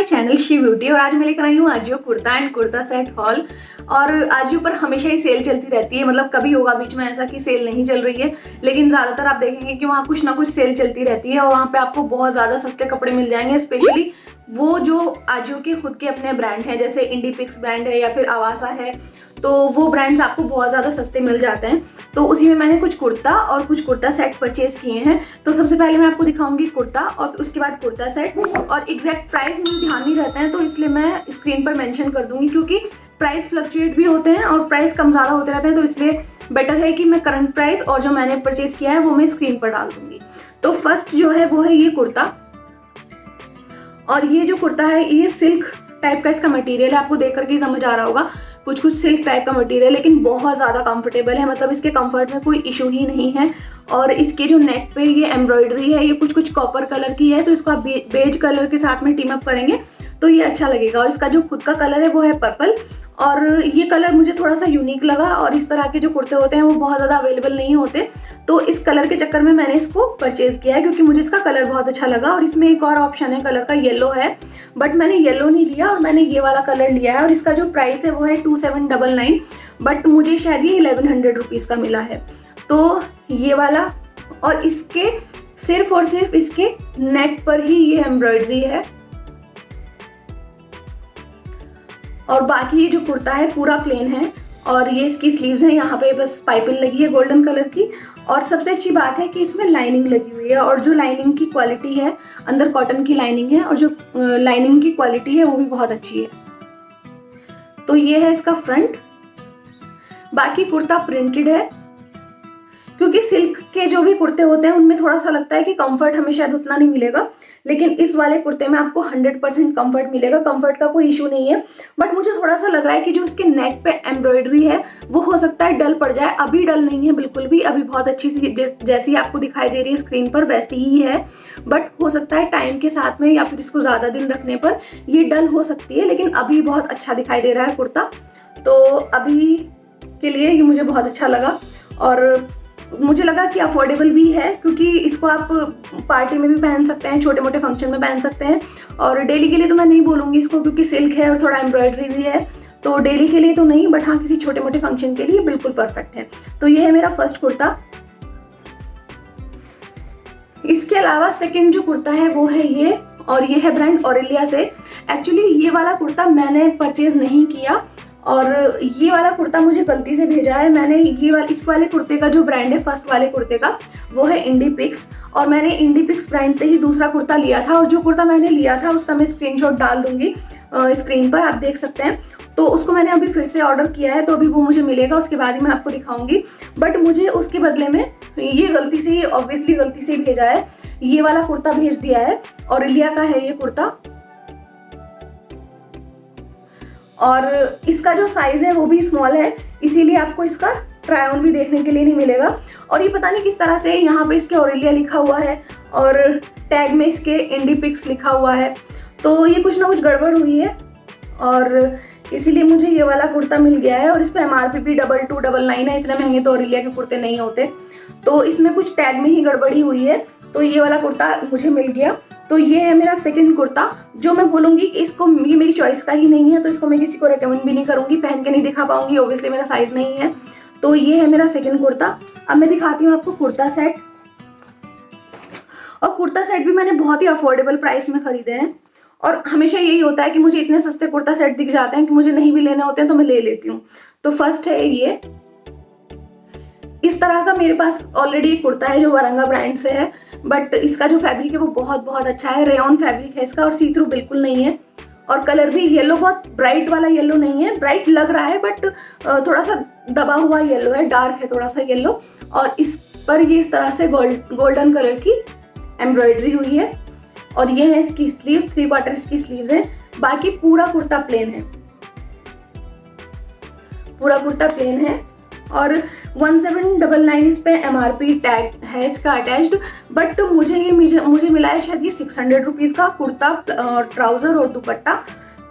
My channel she beauty. और आज मैं लेकर आई हूँ Ajio kurta and kurta set hall. और आजियो पर हमेशा ही सेल चलती रहती है, मतलब कभी होगा बीच में ऐसा कि सेल नहीं चल रही है, लेकिन ज़्यादातर आप देखेंगे कि वहाँ कुछ ना कुछ सेल चलती रहती है और वहाँ पे आपको बहुत ज़्यादा सस्ते कपड़े मिल जाएंगे। स्पेशली वो जो आजियो के खुद के अपने ब्रांड हैं, जैसे इंडीपिक्स ब्रांड है या फिर आवासा है, तो वो ब्रांड्स आपको बहुत ज़्यादा सस्ते मिल जाते हैं। तो उसी में मैंने कुछ कुर्ता और कुछ कुर्ता सेट परचेज किए हैं। तो सबसे पहले मैं आपको दिखाऊंगी कुर्ता और उसके बाद कुर्ता सेट। और एग्जैक्ट प्राइस मुझे ध्यान नहीं रहता है, तो इसलिए मैं स्क्रीन पर मेंशन कर दूंगी, क्योंकि प्राइस फ्लक्चुएट भी होते हैं और प्राइस कम ज़्यादा होते रहते हैं। तो इसलिए बेटर है कि मैं करंट प्राइस और जो मैंने परचेज किया है वो मैं स्क्रीन पर डाल दूंगी। तो फर्स्ट जो है वो है ये कुर्ता। और ये जो कुर्ता है ये सिल्क टाइप का इसका मटेरियल है, आपको देख करके समझ आ रहा होगा, कुछ सिल्क टाइप का मटेरियल, लेकिन बहुत ज़्यादा कंफर्टेबल है। मतलब इसके कंफर्ट में कोई इशू ही नहीं है। और इसके जो नेक पे ये एम्ब्रॉयडरी है, ये कुछ कॉपर कलर की है, तो इसको आप बेज कलर के साथ में टीम अप करेंगे तो ये अच्छा लगेगा। और इसका जो खुद का कलर है वो है पर्पल, और ये कलर मुझे थोड़ा सा यूनिक लगा। और इस तरह के जो कुर्ते होते हैं वो बहुत ज़्यादा अवेलेबल नहीं होते, तो इस कलर के चक्कर में मैंने इसको परचेज किया है, क्योंकि मुझे इसका कलर बहुत अच्छा लगा। और इसमें एक और ऑप्शन है कलर का, येलो है, बट मैंने येलो नहीं लिया और मैंने ये वाला कलर लिया है। और इसका जो प्राइस है वो है 2799, बट मुझे शायद ये 1100 रुपीज़ का मिला है। तो ये वाला, और इसके सिर्फ और सिर्फ इसके नेक पर ही ये एम्ब्रॉयडरी है, और बाकी ये जो कुर्ता है पूरा प्लेन है। और ये इसकी स्लीव्स हैं, यहाँ पे बस पाइपिंग लगी है गोल्डन कलर की। और सबसे अच्छी बात है कि इसमें लाइनिंग लगी हुई है, और जो लाइनिंग की क्वालिटी है, अंदर कॉटन की लाइनिंग है, और जो लाइनिंग की क्वालिटी है वो भी बहुत अच्छी है। तो ये है इसका फ्रंट। बाकी कुर्ता प्रिंटेड है, क्योंकि सिल्क के जो भी कुर्ते होते हैं उनमें थोड़ा सा लगता है कि कंफर्ट हमें शायद उतना नहीं मिलेगा, लेकिन इस वाले कुर्ते में आपको 100% कंफर्ट मिलेगा। कंफर्ट का कोई इशू नहीं है, बट मुझे थोड़ा सा लग रहा है कि जो इसके नेक पे एम्ब्रॉयडरी है वो हो सकता है डल पड़ जाए। अभी डल नहीं है बिल्कुल भी, अभी बहुत अच्छी सी जैसी आपको दिखाई दे रही है स्क्रीन पर वैसी ही है, बट हो सकता है टाइम के साथ में या फिर इसको ज़्यादा दिन रखने पर ये डल हो सकती है, लेकिन अभी बहुत अच्छा दिखाई दे रहा है कुर्ता। तो अभी के लिए ये मुझे बहुत अच्छा लगा, और मुझे लगा कि अफोर्डेबल भी है, क्योंकि इसको आप पार्टी में भी पहन सकते हैं, छोटे मोटे फंक्शन में पहन सकते हैं। और डेली के लिए तो मैं नहीं बोलूँगी इसको, क्योंकि सिल्क है और थोड़ा एम्ब्रॉयडरी भी है, तो डेली के लिए तो नहीं, बट हाँ किसी छोटे मोटे फंक्शन के लिए बिल्कुल परफेक्ट है। तो ये है मेरा फर्स्ट कुर्ता। इसके अलावा सेकेंड जो कुर्ता है वो है ये, और ये है ब्रांड ऑरेलिया से। एक्चुअली ये वाला कुर्ता मैंने परचेज नहीं किया, और ये वाला कुर्ता मुझे गलती से भेजा है। मैंने इस वाले कुर्ते का जो ब्रांड है, फर्स्ट वाले कुर्ते का, वो है इंडीपिक्स, और मैंने इंडीपिक्स ब्रांड से ही दूसरा कुर्ता लिया था। और जो कुर्ता मैंने लिया था उसका मैं स्क्रीनशॉट डाल दूंगी स्क्रीन पर, आप देख सकते हैं। तो उसको मैंने अभी फिर से ऑर्डर किया है, तो अभी वो मुझे मिलेगा, उसके बाद ही मैं आपको दिखाऊंगी। बट मुझे उसके बदले में ये गलती से ही, ऑब्वियसली गलती से ही भेजा है, ये वाला कुर्ता भेज दिया है। ऑरेलिया का है ये कुर्ता, और इसका जो साइज है वो भी स्मॉल है, इसीलिए आपको इसका ट्राई ऑन भी देखने के लिए नहीं मिलेगा। और ये पता नहीं किस तरह से यहाँ पे इसके ऑरेलिया लिखा हुआ है और टैग में इसके इंडीपिक्स लिखा हुआ है, तो ये कुछ ना कुछ गड़बड़ हुई है, और इसीलिए मुझे ये वाला कुर्ता मिल गया है। और इस पर MRP भी 2299 है। इतने महंगे तो ऑरेलिया के कुर्ते नहीं होते, तो इसमें कुछ टैग में ही गड़बड़ी हुई है, तो ये वाला कुर्ता मुझे मिल गया। तो ये है मेरा सेकंड कुर्ता, जो मैं बोलूँगी कि इसको, ये मेरी चॉइस का ही नहीं है, तो इसको मैं किसी को रेकमेंड भी नहीं करूँगी, पहन के नहीं दिखा पाऊंगी, ऑब्वियसली मेरा साइज नहीं है। तो ये है मेरा सेकंड कुर्ता। अब मैं दिखाती हूँ आपको कुर्ता सेट। और कुर्ता सेट भी मैंने बहुत ही अफोर्डेबल प्राइस में खरीदे हैं, और हमेशा यही होता है कि मुझे इतने सस्ते कुर्ता सेट दिख जाते हैं कि मुझे नहीं भी लेने होते हैं तो मैं ले लेती हूँ। तो फर्स्ट है ये, इस तरह का मेरे पास ऑलरेडी एक कुर्ता है जो वरंगा ब्रांड से है, बट इसका जो फैब्रिक है वो बहुत बहुत अच्छा है। रेयॉन फैब्रिक है इसका, और सी थ्रू बिल्कुल नहीं है। और कलर भी येलो, बहुत ब्राइट वाला येलो नहीं है, ब्राइट लग रहा है बट थोड़ा सा दबा हुआ येलो है, डार्क है थोड़ा सा येलो। और इस पर ये इस तरह से गोल्डन कलर की एम्ब्रॉयडरी हुई है। और ये है इसकी स्लीव, 3/4 इसकी स्लीव्स है। बाकी पूरा कुर्ता प्लेन है, पूरा कुर्ता प्लेन है। और 1799 इस पे MRP टैग है इसका अटैच्ड, बट मुझे मिला है शायद ये 600 रुपीज़ का कुर्ता, ट्राउज़र और दुपट्टा।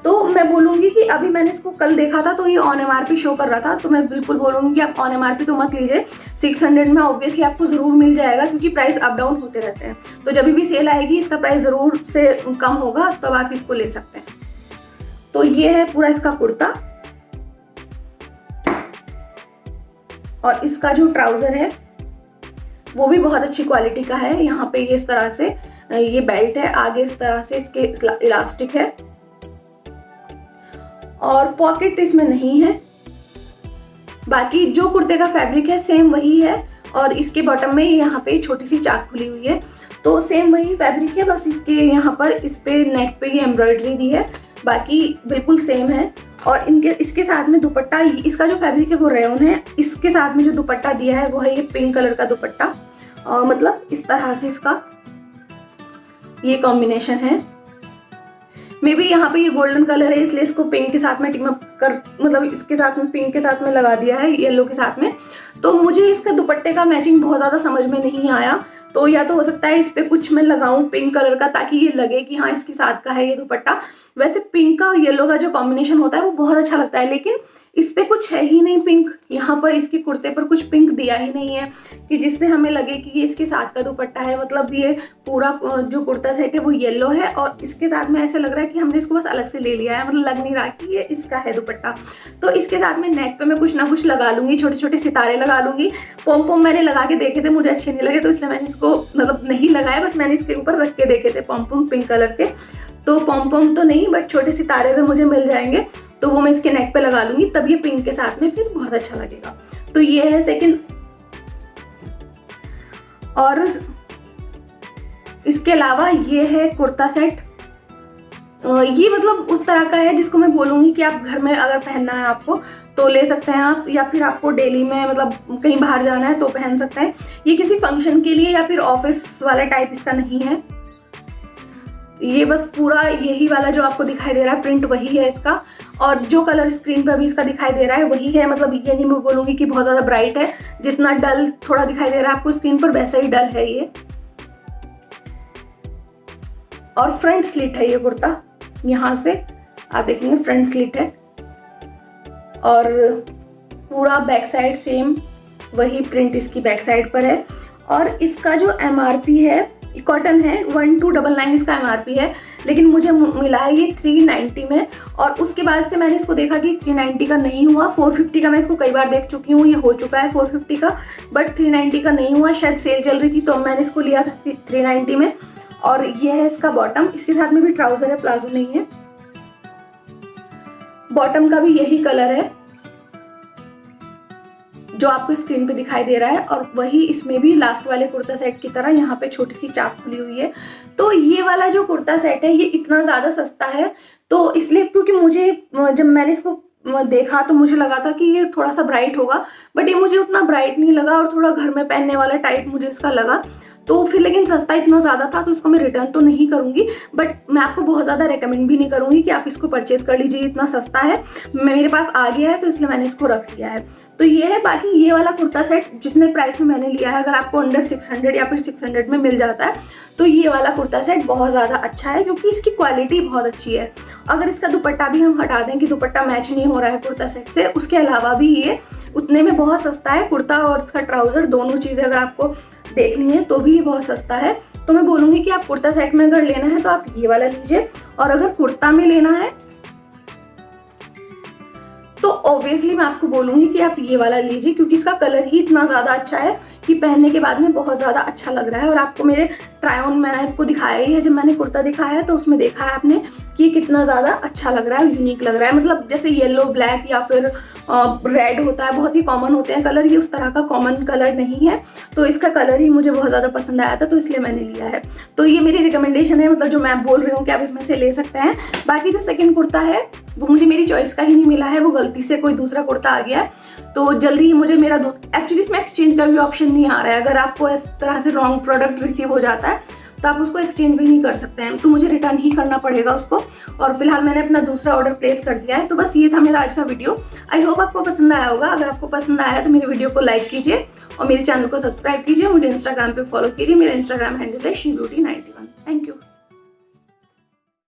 तो मैं बोलूँगी कि अभी मैंने इसको कल देखा था तो ये ऑन MRP शो कर रहा था, तो मैं बिल्कुल बोलूँगी कि आप ऑन MRP तो मत लीजिए। 600 में ऑब्वियसली आपको ज़रूर मिल जाएगा, क्योंकि प्राइस अप डाउन होते रहते हैं। तो जब भी सेल आएगी इसका प्राइस ज़रूर से कम होगा, तब आप इसको ले सकते हैं। तो ये है पूरा इसका कुर्ता, और इसका जो ट्राउज़र है वो भी बहुत अच्छी क्वालिटी का है। यहाँ पे ये इस तरह से ये बेल्ट है, आगे इस तरह से इसके इलास्टिक है, और पॉकेट इसमें नहीं है। बाकी जो कुर्ते का फैब्रिक है सेम वही है, और इसके बॉटम में यहाँ पे छोटी सी चाक खुली हुई है, तो सेम वही फैब्रिक है, बस इसके यहाँ पर इस पे नेक पे ये एम्ब्रॉयडरी दी है, बाकी बिल्कुल सेम है। और इसके साथ में दुपट्टा, इसका जो फैब्रिक है वो रेयन है, इसके साथ में जो दुपट्टा दिया है वो है ये पिंक कलर का दुपट्टा, मतलब इस तरह से इसका ये कॉम्बिनेशन है। मे बी यहाँ पे ये गोल्डन कलर है इसलिए इसको पिंक के साथ में टीम अप कर, मतलब इसके साथ में पिंक के साथ में लगा दिया है, येलो के साथ में। तो मुझे इसका दुपट्टे का मैचिंग बहुत ज़्यादा समझ में नहीं आया, तो या तो हो सकता है इस पे कुछ मैं लगाऊं पिंक कलर का, ताकि ये लगे कि हाँ इसके साथ का है ये दुपट्टा। वैसे पिंक का और येलो का जो कॉम्बिनेशन होता है वो बहुत अच्छा लगता है, लेकिन इस पे कुछ है ही नहीं पिंक। यहाँ पर इसके कुर्ते पर कुछ पिंक दिया ही नहीं है कि जिससे हमें लगे कि ये इसके साथ का दुपट्टा है। मतलब ये पूरा जो कुर्ता सेट है वो येलो है, और इसके साथ में ऐसा लग रहा है कि हमने इसको बस अलग से ले लिया है, मतलब लग नहीं रहा कि ये इसका है दुपट्टा। तो इसके साथ में नेक पे मैं कुछ ना कुछ लगा लूंगी, छोटे छोटे सितारे लगा लूंगी। पॉम पॉम मैंने लगा के देखे थे, मुझे अच्छे नहीं लगे, तो इसलिए मैंने इसको मतलब नहीं लगाया, बस मैंने इसके ऊपर रख के देखे थे पॉम पॉम पिंक कलर के। तो पॉम पॉम तो नहीं, बट छोटे सितारे अगर मुझे मिल जाएंगे तो वो मैं इसके नेक पे लगा लूंगी, तब ये पिंक के साथ में फिर बहुत अच्छा लगेगा। तो ये है सेकंड। और इसके अलावा ये है कुर्ता सेट। ये मतलब उस तरह का है जिसको मैं बोलूँगी कि आप घर में अगर पहनना है आपको तो ले सकते हैं आप, या फिर आपको डेली में मतलब कहीं बाहर जाना है तो पहन सकते हैं। ये किसी फंक्शन के लिए या फिर ऑफिस वाला टाइप इसका नहीं है। ये बस पूरा यही वाला जो आपको दिखाई दे रहा है प्रिंट वही है इसका, और जो कलर स्क्रीन पर भी इसका दिखाई दे रहा है वही है। मतलब ये नहीं मैं बोलूँगी कि बहुत ज़्यादा ब्राइट है, जितना डल थोड़ा दिखाई दे रहा है आपको स्क्रीन पर वैसा ही डल है ये। और फ्रंट स्लिट है ये कुर्ता, यहाँ से आप देखेंगे फ्रंट स्लिट है, और पूरा बैक साइड सेम वही प्रिंट इसकी बैक साइड पर है। और इसका जो MRP है कॉटन है 1299 इसका MRP है, लेकिन मुझे मिला है ये 390 में। और उसके बाद से मैंने इसको देखा कि 390 का नहीं हुआ, 450 का मैं इसको कई बार देख चुकी हूँ, ये हो चुका है 450 का, बट 390 का नहीं हुआ। शायद सेल चल रही थी तो मैंने इसको लिया था 390 में। और ये है इसका बॉटम, इसके साथ में भी ट्राउजर है, प्लाजो नहीं है। बॉटम का भी यही कलर है जो आपको स्क्रीन पे दिखाई दे रहा है, और वही इसमें भी लास्ट वाले कुर्ता सेट की तरह यहाँ पे छोटी सी चाक खुली हुई है। तो ये वाला जो कुर्ता सेट है ये इतना ज़्यादा सस्ता है, तो इसलिए क्योंकि मुझे जब मैंने इसको देखा तो मुझे लगा था कि ये थोड़ा सा ब्राइट होगा, बट ये मुझे उतना ब्राइट नहीं लगा, और थोड़ा घर में पहनने वाला टाइप मुझे इसका लगा। तो फिर लेकिन सस्ता इतना ज़्यादा था तो इसको मैं रिटर्न तो नहीं करूँगी, बट मैं आपको बहुत ज़्यादा रेकमेंड भी नहीं करूँगी कि आप इसको परचेज कर लीजिए, इतना सस्ता है। मेरे पास आ गया है तो इसलिए मैंने इसको रख लिया है। तो ये है। बाकी ये वाला कुर्ता सेट जितने प्राइस में मैंने लिया है, अगर आपको अंडर 600 या फिर 600 में मिल जाता है तो ये वाला कुर्ता सेट बहुत ज़्यादा अच्छा है, क्योंकि इसकी क्वालिटी बहुत अच्छी है। अगर इसका दुपट्टा भी हम हटा दें कि दुपट्टा मैच नहीं हो रहा है कुर्ता सेट से, उसके अलावा भी ये उतने में बहुत सस्ता है। कुर्ता और इसका ट्राउज़र दोनों चीज़ें अगर आपको देखनी है तो भी ये बहुत सस्ता है। तो मैं बोलूँगी कि आप कुर्ता सेट में अगर लेना है तो आप ये वाला लीजिए, और अगर कुर्ता में लेना है तो ऑब्वियसली मैं आपको बोलूँगी कि आप ये वाला लीजिए, क्योंकि इसका कलर ही इतना ज़्यादा अच्छा है कि पहनने के बाद में बहुत ज़्यादा अच्छा लग रहा है। और आपको मेरे ट्राई ऑन मैंने आपको दिखाया ही है, जब मैंने कुर्ता दिखाया है तो उसमें देखा है आपने कि कितना ज़्यादा अच्छा लग रहा है, यूनिक लग रहा है। मतलब जैसे येलो, ब्लैक या फिर रेड होता है, बहुत ही कॉमन होते हैं कलर, ये उस तरह का कॉमन कलर नहीं है। तो इसका कलर ही मुझे बहुत ज़्यादा पसंद आया था, तो इसलिए मैंने लिया है। तो ये मेरी रिकमेंडेशन है, मतलब जो मैं बोल रही हूँ कि आप इसमें से ले सकते हैं। बाकी जो सेकेंड कुर्ता है वो मुझे मेरी चॉइस का ही नहीं मिला है, वो गलती से कोई दूसरा कुर्ता आ गया है, तो जल्दी ही मुझे मेरा एक्चुअली इसमें एक्सचेंज का भी ऑप्शन नहीं आ रहा है। अगर आपको इस तरह से रॉन्ग प्रोडक्ट रिसीव हो जाता है तो आप उसको एक्सचेंज भी नहीं कर सकते हैं, तो मुझे रिटर्न ही करना पड़ेगा उसको। और फिलहाल मैंने अपना दूसरा ऑर्डर प्लेस कर दिया है। तो बस ये था मेरा आज का वीडियो। आई होप आपको पसंद आया होगा। अगर आपको पसंद आया तो मेरे वीडियो को लाइक कीजिए और मेरे चैनल को सब्सक्राइब कीजिए। मुझे इंस्टाग्राम पे फॉलो कीजिए। मेरा इंस्टाग्राम हैंडल है shebeauty91। Thank you.